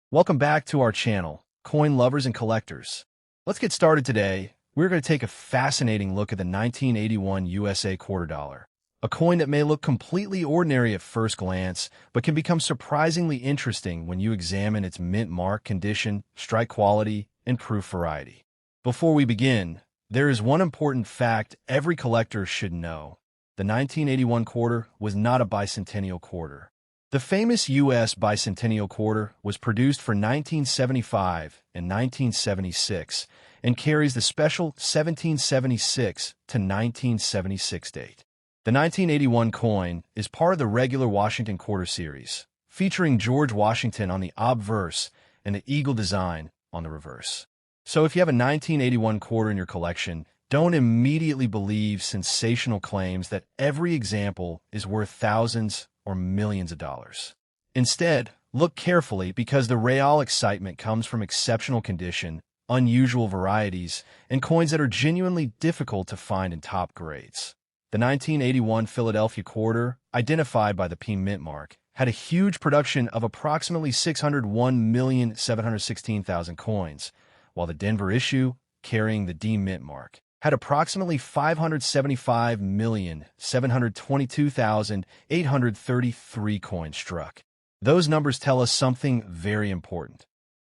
Welcome back to our channel, coin lovers and collectors. Let's get started today. We're going to take a fascinating look at the 1981 USA quarter dollar, a coin that may look completely ordinary at first glance, but can become surprisingly interesting when you examine its mint mark condition, strike quality, and proof variety. Before we begin, there is one important fact every collector should know. The 1981 quarter was not a bicentennial quarter. The famous U.S. bicentennial quarter was produced for 1975 and 1976 and carries the special 1776 to 1976 date. The 1981 coin is part of the regular Washington quarter series, featuring George Washington on the obverse and the eagle design on the reverse. So if you have a 1981 quarter in your collection, don't immediately believe sensational claims that every example is worth thousands or millions of dollars. Instead, look carefully because the real excitement comes from exceptional condition, unusual varieties, and coins that are genuinely difficult to find in top grades. The 1981 Philadelphia quarter, identified by the P mint mark, had a huge production of approximately 601,716,000 coins, while the Denver issue, carrying the D mint mark, had approximately 575,722,833 coins struck. Those numbers tell us something very important.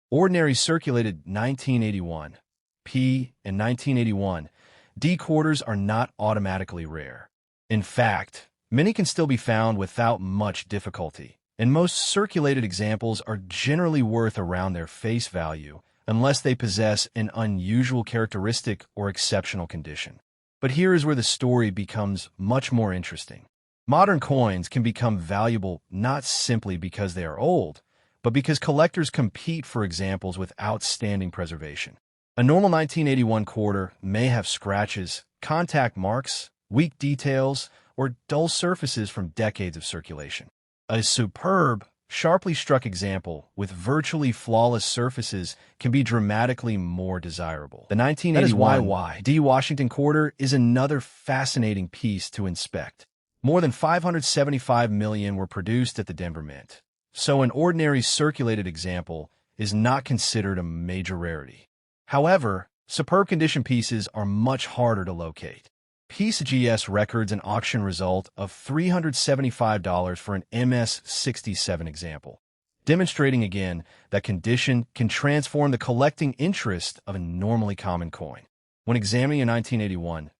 Ordinary circulated 1981, P, and 1981, D quarters are not automatically rare. In fact, many can still be found without much difficulty, and most circulated examples are generally worth around their face value, unless they possess an unusual characteristic or exceptional condition. But here is where the story becomes much more interesting. Modern coins can become valuable not simply because they are old, but because collectors compete for examples with outstanding preservation. A normal 1981 quarter may have scratches, contact marks, weak details, or dull surfaces from decades of circulation. A superb, sharply struck example with virtually flawless surfaces can be dramatically more desirable. The 1981 D Washington quarter is another fascinating piece to inspect. More than 575 million were produced at the Denver Mint, so an ordinary circulated example is not considered a major rarity. However, superb condition pieces are much harder to locate. PCGS records an auction result of $375 for an MS-67 example, demonstrating again that condition can transform the collecting interest of a normally common coin. When examining a 1981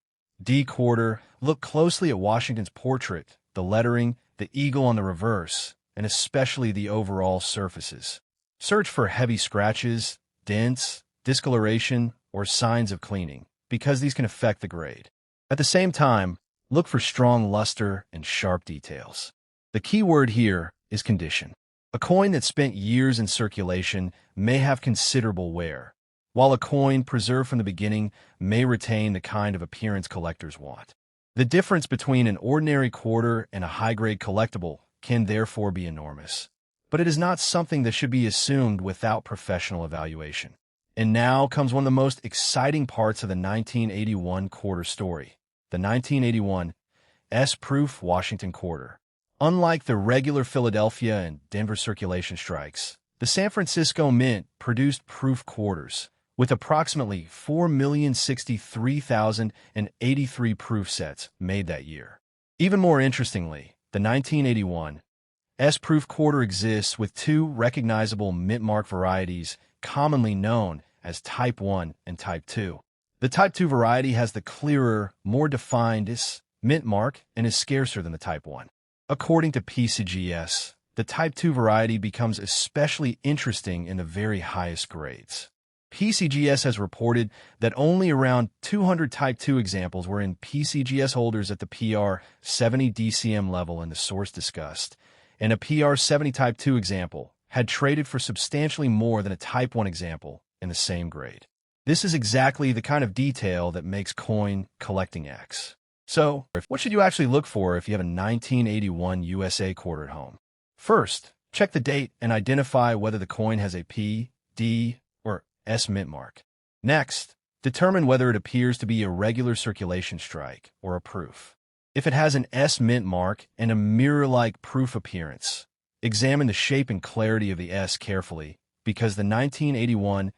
D quarter, look closely at Washington's portrait, the lettering, the eagle on the reverse, and especially the overall surfaces. Search for heavy scratches, dents, discoloration, or signs of cleaning, because these can affect the grade. At the same time, look for strong luster and sharp details. The key word here is condition. A coin that spent years in circulation may have considerable wear, while a coin preserved from the beginning may retain the kind of appearance collectors want. The difference between an ordinary quarter and a high-grade collectible can therefore be enormous, but it is not something that should be assumed without professional evaluation. And now comes one of the most exciting parts of the 1981 quarter story, the 1981 S-proof Washington quarter. Unlike the regular Philadelphia and Denver circulation strikes, the San Francisco Mint produced proof quarters, with approximately 4,063,083 proof sets made that year. Even more interestingly, the 1981 S-proof quarter exists with two recognizable mint mark varieties commonly known as Type 1 and Type 2. The Type 2 variety has the clearer, more defined mint mark and is scarcer than the Type 1. According to PCGS, the Type 2 variety becomes especially interesting in the very highest grades. PCGS has reported that only around 200 Type 2 examples were in PCGS holders at the PR 70 DCM level in the source discussed, and a PR 70 Type 2 example had traded for substantially more than a Type 1 example in the same grade. This is exactly the kind of detail that makes coin collecting X. So, what should you actually look for if you have a 1981 USA quarter at home? First, check the date and identify whether the coin has a P, D, or S mint mark. Next, determine whether it appears to be a regular circulation strike or a proof. If it has an S mint mark and a mirror-like proof appearance, examine the shape and clarity of the S carefully because the 1981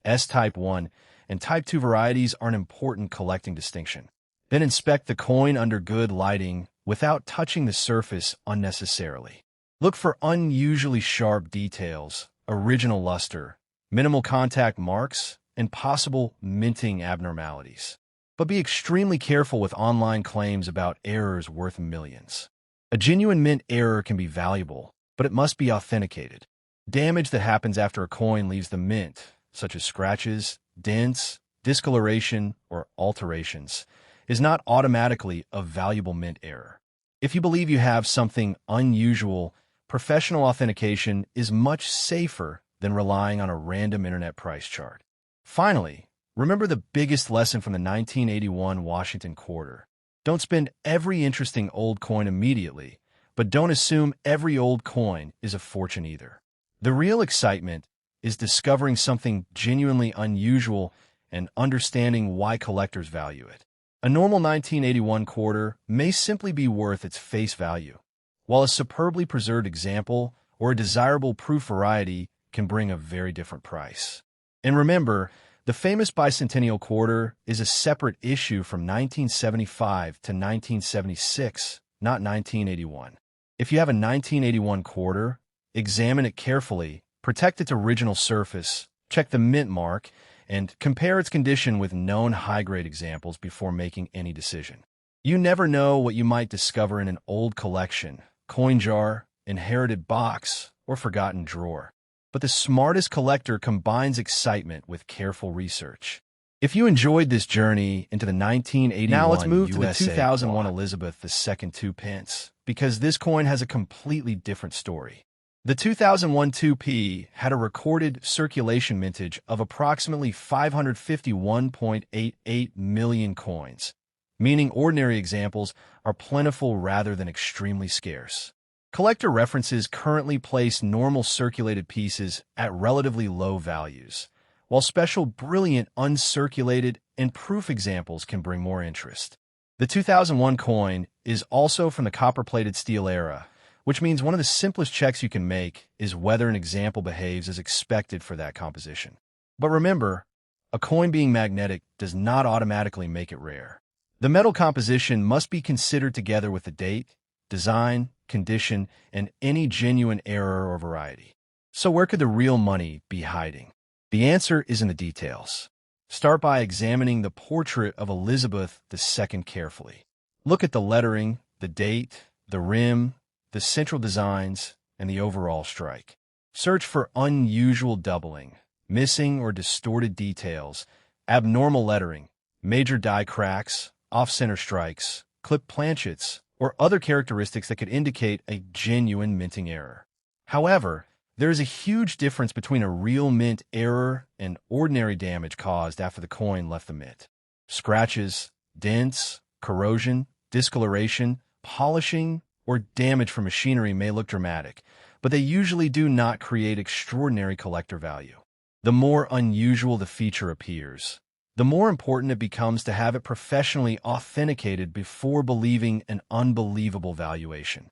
S-Type 1 and Type 2 varieties are an important collecting distinction. Then inspect the coin under good lighting without touching the surface unnecessarily. Look for unusually sharp details, original luster, minimal contact marks, and possible minting abnormalities. But be extremely careful with online claims about errors worth millions. A genuine mint error can be valuable, but it must be authenticated. Damage that happens after a coin leaves the mint, such as scratches, dents, discoloration, or alterations, is not automatically a valuable mint error. If you believe you have something unusual, professional authentication is much safer than relying on a random internet price chart. Finally, remember the biggest lesson from the 1981 Washington Quarter. Don't spend every interesting old coin immediately, but don't assume every old coin is a fortune either. The real excitement is discovering something genuinely unusual and understanding why collectors value it. A normal 1981 quarter may simply be worth its face value, while a superbly preserved example or a desirable proof variety can bring a very different price. And remember, the famous bicentennial quarter is a separate issue from 1975 to 1976, not 1981. If you have a 1981 quarter, examine it carefully, protect its original surface, check the mint mark, and compare its condition with known high-grade examples before making any decision. You never know what you might discover in an old collection, coin jar, inherited box, or forgotten drawer. But the smartest collector combines excitement with careful research. If you enjoyed this journey into the 1981 Now let's move to the USA 2001 clock, Elizabeth II 2 pence, because this coin has a completely different story. The 2001 2p had a recorded circulation mintage of approximately 551.88 million coins, meaning ordinary examples are plentiful rather than extremely scarce. Collector references currently place normal circulated pieces at relatively low values, while special brilliant uncirculated and proof examples can bring more interest. The 2001 coin is also from the copper-plated steel era, which means one of the simplest checks you can make is whether an example behaves as expected for that composition. But remember, a coin being magnetic does not automatically make it rare. The metal composition must be considered together with the date, design, condition, and any genuine error or variety. So where could the real money be hiding? The answer is in the details. Start by examining the portrait of Elizabeth II carefully. Look at the lettering, the date, the rim, the central designs, and the overall strike. Search for unusual doubling, missing or distorted details, abnormal lettering, major die cracks, off-center strikes, clipped planchets, or other characteristics that could indicate a genuine minting error. However, there is a huge difference between a real mint error and ordinary damage caused after the coin left the mint. Scratches, dents, corrosion, discoloration, polishing, or damage from machinery may look dramatic, but they usually do not create extraordinary collector value. The more unusual the feature appears, the more important it becomes to have it professionally authenticated before believing an unbelievable valuation.